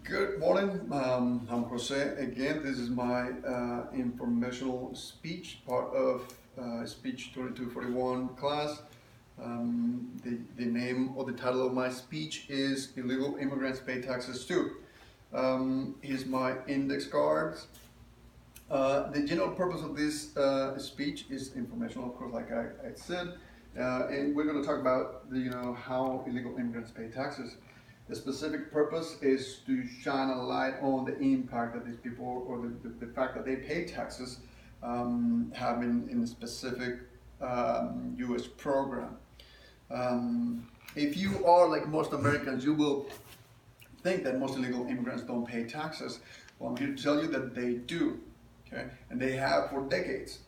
Good morning. I'm Jose. Again, this is my informational speech, part of speech 2241 class. The name or the title of my speech is Illegal Immigrants Pay Taxes Too. Here's my index cards. The general purpose of this speech is informational, of course, like I said, and we're going to talk about how illegal immigrants pay taxes. The specific purpose is to shine a light on the impact that these people, or the fact that they pay taxes, have in a specific U.S. program. If you are like most Americans, you will think that most illegal immigrants don't pay taxes. Well, I'm here to tell you that they do, okay, and they have for decades.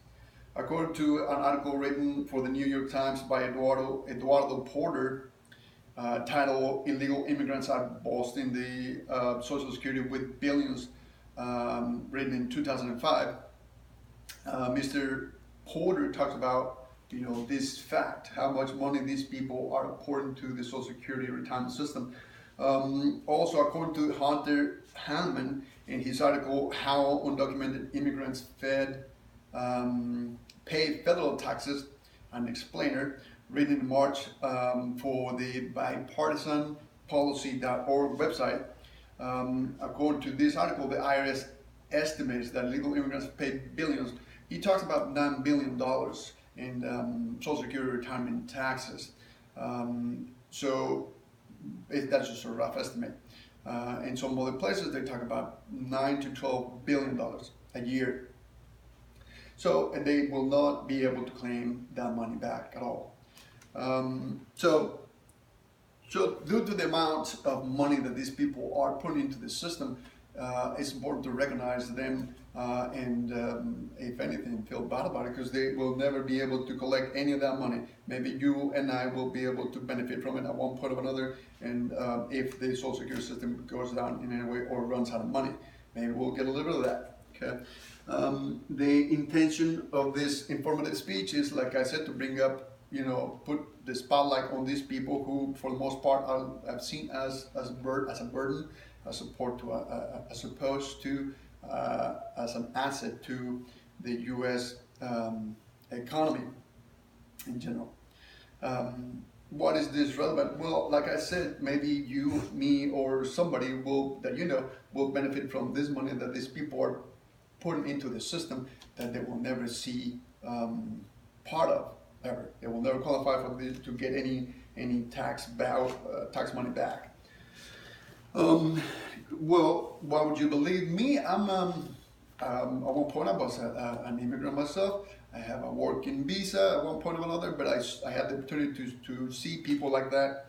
According to an article written for the New York Times by Eduardo Porter, titled "Illegal Immigrants Are Boosting the Social Security with Billions," written in 2005, Mr. Porter talks about this fact, how much money these people are pouring to the Social Security retirement system. Also, according to Hunter Hanman in his article, "How Undocumented Immigrants Pay Federal Taxes," an explainer, written in March for the bipartisanpolicy.org website. According to this article, the IRS estimates that illegal immigrants pay billions. He talks about $9 billion in Social Security retirement taxes. So that's just a rough estimate. In some other places, they talk about $9 to $12 billion a year. So, and they will not be able to claim that money back at all. So due to the amount of money that these people are putting into the system, it's important to recognize them and, if anything, feel bad about it, because they will never be able to collect any of that money. Maybe you and I will be able to benefit from it at one point or another, and if the Social Security system goes down in any way or runs out of money, maybe we'll get a little bit of that. Okay. The intention of this informative speech is, like I said, to bring up, put the spotlight on these people who, for the most part, are seen as a burden, as support to, as opposed to as an asset to the U.S. Economy in general. What is this relevant? Well, like I said, maybe you, me, or somebody will benefit from this money that these people are putting into the system that they will never see part of ever. They will never qualify for this, to get any tax money back. Well, why would you believe me? At one point I was an immigrant myself. I have a working visa at one point or another, but I had the opportunity to see people like that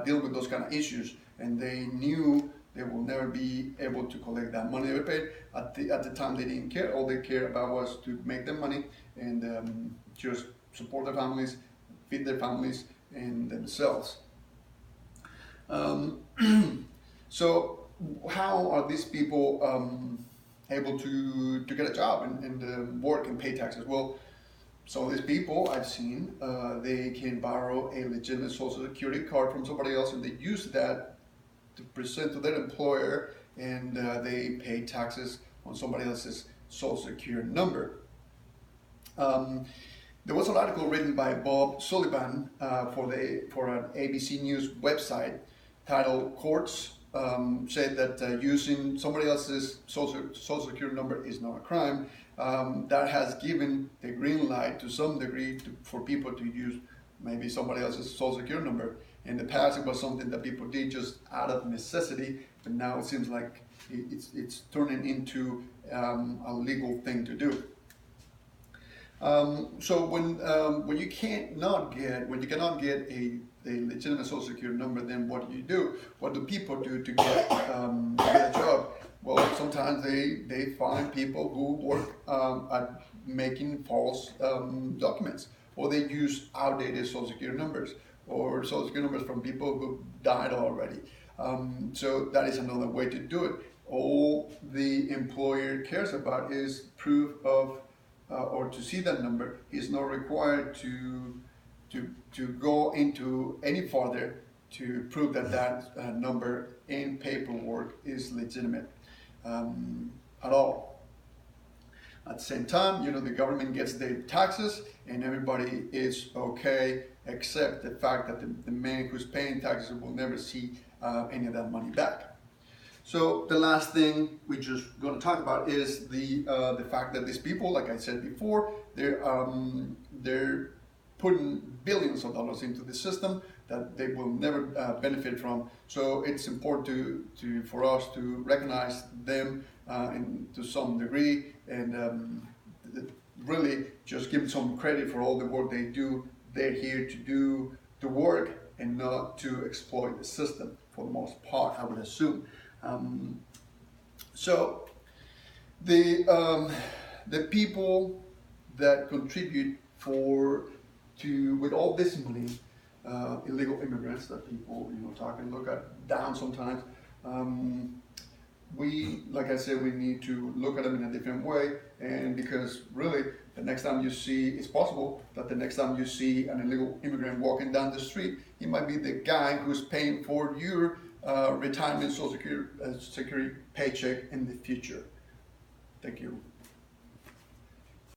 deal with those kind of issues, and they knew they will never be able to collect that money they paid. At the time, they didn't care. All they cared about was to make their money and just support their families, feed their families, and themselves. So how are these people able to get a job and work and pay taxes? Well, some of these people I've seen, they can borrow a legitimate Social Security card from somebody else, and they use that to present to their employer, and they pay taxes on somebody else's Social Security number. There was an article written by Bob Sullivan for an ABC News website titled "Courts said that using somebody else's Social Security number is not a crime." That has given the green light to some degree for people to use maybe somebody else's Social Security number. In the past, it was something that people did just out of necessity, but now it seems like it's turning into a legal thing to do. So when you cannot get a legitimate Social Security number, then what do? What do people do to get a job? Well, sometimes they find people who work at making false documents, or they use outdated Social Security numbers, or Social Security numbers from people who died already. So that is another way to do it. All the employer cares about is proof of, or to see that number. He's not required to go into any further prove that that number in paperwork is legitimate at all. At the same time, you know, the government gets their taxes and everybody is okay, except the fact that the man who's paying taxes will never see any of that money back. So the last thing we're just going to talk about is the fact that these people, like I said before, they're putting billions of dollars into the system that they will never benefit from. So it's important for us to recognize them to some degree and really just give them some credit for all the work they do. They're here to do the work and not to exploit the system for the most part, I would assume. So the people that contribute with all this money, illegal immigrants that people talk and look at down sometimes. Like I said, we need to look at them in a different way, and because really, the next time you see, it's possible that the next time you see an illegal immigrant walking down the street, he might be the guy who's paying for your retirement Social Security paycheck in the future. Thank you.